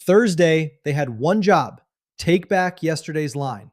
Thursday, they had one job: take back yesterday's line.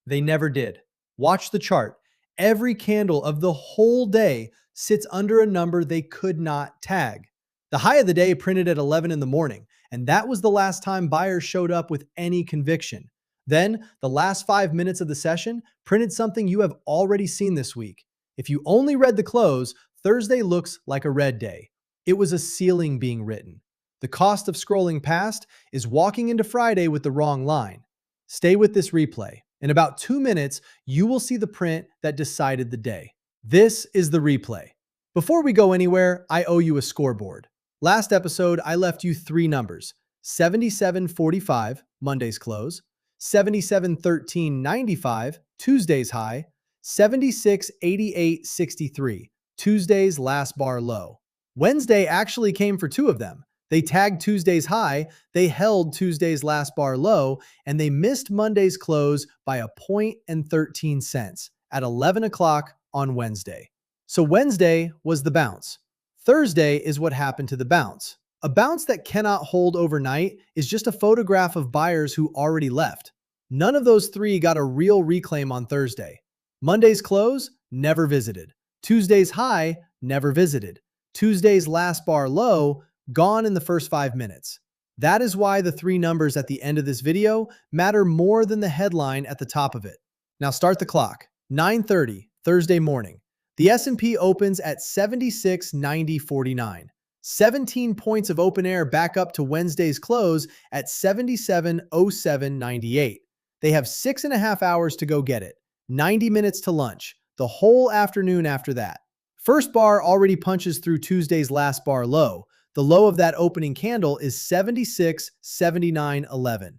They never did. Watch the chart. Every candle of the whole day sits under a number they could not tag. The high of the day printed at 11 in the morning, and that was the last time buyers showed up with any conviction. Then, the last 5 minutes of the session printed something you have already seen this week. If you only read the close, Thursday looks like a red day. It was a ceiling being written. The cost of scrolling past is walking into Friday with the wrong line. Stay with this replay. In about 2 minutes, you will see the print that decided the day. This is the replay. Before we go anywhere, I owe you a scoreboard. Last episode, I left you three numbers: 77.45, Monday's close; 77.13.95, Tuesday's high; 76.88.63, Tuesday's last bar low. Wednesday actually came for two of them. They tagged Tuesday's high, they held Tuesday's last bar low, and they missed Monday's close by a point and 13 cents at 11 o'clock on Wednesday. So Wednesday was the bounce. Thursday is what happened to the bounce. A bounce that cannot hold overnight is just a photograph of buyers who already left. None of those three got a real reclaim on Thursday. Monday's close, never visited. Tuesday's high, never visited. Tuesday's last bar low, gone in the first 5 minutes. That is why the three numbers at the end of this video matter more than the headline at the top of it. Now start the clock. 9:30, Thursday morning. The S&P opens at 76.90.49. 17 points of open air back up to Wednesday's close at 77.07.98. They have 6.5 hours to go get it. 90 minutes to lunch. The whole afternoon after that. First bar already punches through Tuesday's last bar low. The low of that opening candle is 76.79.11.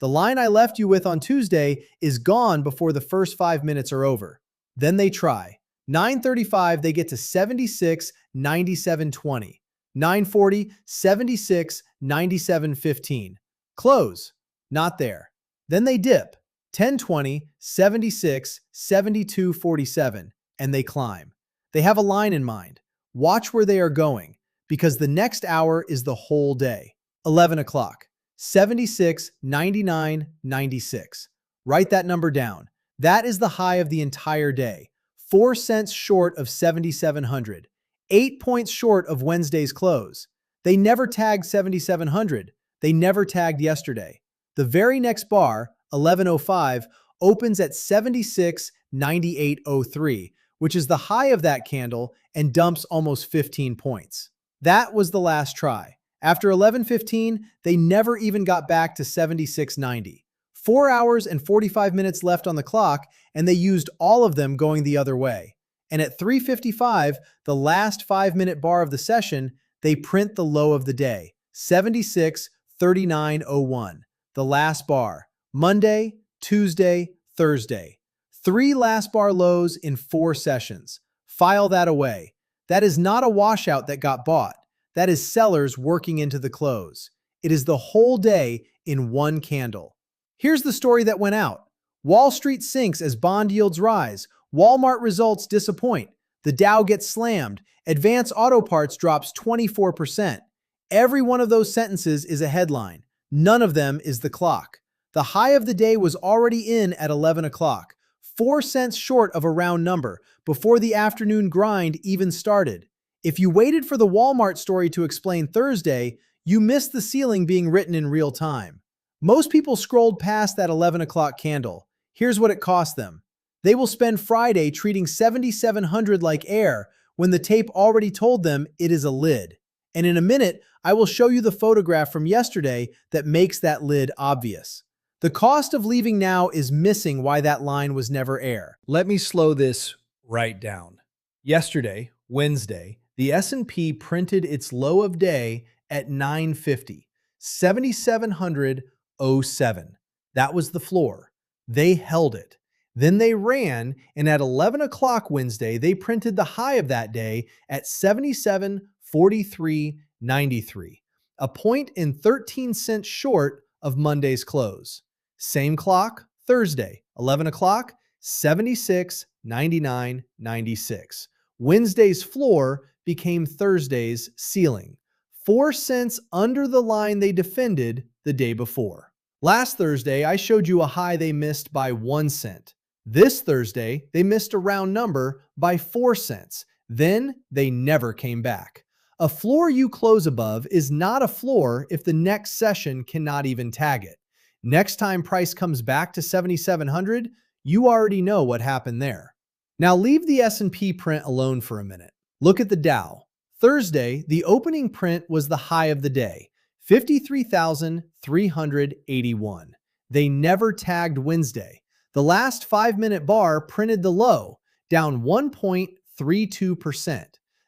The line I left you with on Tuesday is gone before the first 5 minutes are over. Then they try. 9:35, they get to 76.97.20. 9:40, 76.97.15. Close. Not there. Then they dip. 10:20, 76.72.47, and they climb. They have a line in mind. Watch where they are going, because the next hour is the whole day. 11 o'clock, 76.99.96. Write that number down. That is the high of the entire day. 4 cents short of 7,700. 8 points short of Wednesday's close. They never tagged 7,700. They never tagged yesterday. The very next bar, 11:05, opens at 76.98.03, which is the high of that candle, and dumps almost 15 points. That was the last try. After 11:15, they never even got back to 76.90. 4 hours and 45 minutes left on the clock, and they used all of them going the other way. And at 3:55, the last 5-minute bar of the session, they print the low of the day, 76.39.01. The last bar. Monday, Tuesday, Thursday. 3 last bar lows in 4 sessions. File that away. That is not a washout that got bought. That is sellers working into the close. It is the whole day in one candle. Here's the story that went out. Wall Street sinks as bond yields rise. Walmart results disappoint. The Dow gets slammed. Advance Auto Parts drops 24%. Every one of those sentences is a headline. None of them is the clock. The high of the day was already in at 11 o'clock. 4 cents short of a round number before the afternoon grind even started. If you waited for the Walmart story to explain Thursday, you missed the ceiling being written in real time. Most people scrolled past that 11 o'clock candle. Here's what it cost them. They will spend Friday treating 7,700 like air when the tape already told them it is a lid. And in a minute, I will show you the photograph from yesterday that makes that lid obvious. The cost of leaving now is missing why that line was never air. Let me slow this right down. Yesterday, Wednesday, the S&P printed its low of day at 950, 7,700.07. That was the floor. They held it. Then they ran, and at 11 o'clock Wednesday, they printed the high of that day at 77.43.93, a point and 13 cents short of Monday's close. Same clock, Thursday, 11 o'clock, 76.99.96. Wednesday's floor became Thursday's ceiling. 4 cents under the line they defended, the day before. Last Thursday, I showed you a high they missed by 1 cent. This Thursday, they missed a round number by 4 cents. Then they never came back. A floor you close above is not a floor if the next session cannot even tag it. Next time price comes back to 7,700, you already know what happened there. Now leave the S&P print alone for a minute. Look at the Dow. Thursday, the opening print was the high of the day, 53,381. They never tagged Wednesday. The last 5-minute bar printed the low, down 1.32%.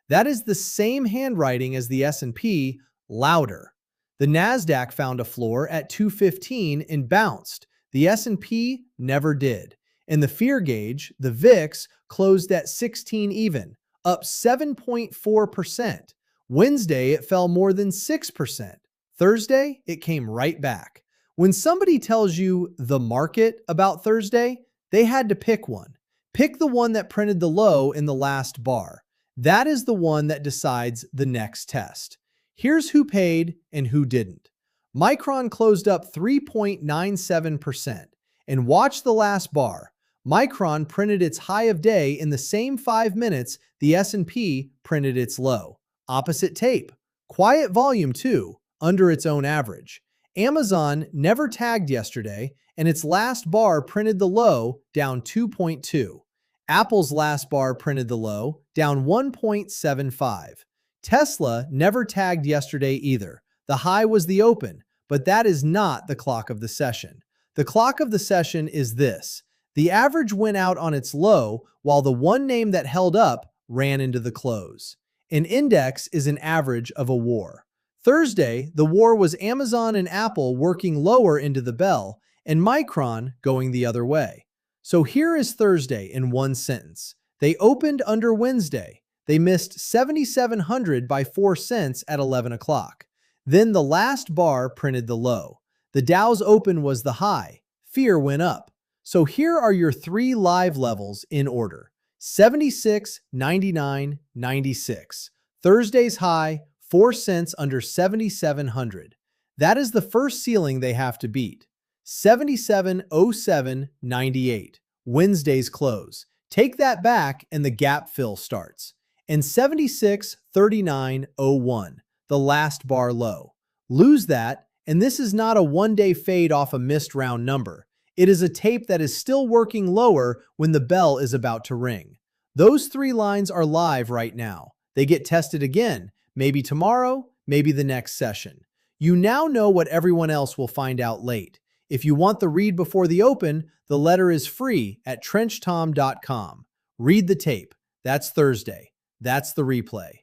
That is the same handwriting as the S&P, louder. The Nasdaq found a floor at 215 and bounced. The S&P never did. And the fear gauge, the VIX, closed at 16 even, up 7.4%. Wednesday, it fell more than 6%. Thursday, it came right back. When somebody tells you the market about Thursday, they had to pick one. Pick the one that printed the low in the last bar. That is the one that decides the next test. Here's who paid and who didn't. Micron closed up 3.97%. And watch the last bar. Micron printed its high of day in the same 5 minutes the S&P printed its low. Opposite tape. Quiet volume too, under its own average. Amazon never tagged yesterday, and its last bar printed the low down 2.2. Apple's last bar printed the low down 1.75. Tesla never tagged yesterday either. The high was the open, but that is not the clock of the session. The clock of the session is this. The average went out on its low, while the one name that held up ran into the close. An index is an average of a war. Thursday, the war was Amazon and Apple working lower into the bell, and Micron going the other way. So here is Thursday in one sentence. They opened under Wednesday. They missed 7,700 by 4 cents at 11 o'clock. Then the last bar printed the low. The Dow's open was the high. Fear went up. So here are your 3 live levels in order. 76, 99, 96. Thursday's high, 4 cents under 7,700. That is the first ceiling they have to beat. 77.0798. Wednesday's close. Take that back and the gap fill starts. And 76.3901. The last bar low. Lose that, and this is not a one-day fade off a missed round number. It is a tape that is still working lower when the bell is about to ring. Those 3 lines are live right now. They get tested again, maybe tomorrow, maybe the next session. You now know what everyone else will find out late. If you want the read before the open, the letter is free at trenchtom.com. Read the tape. That's Thursday. That's the replay.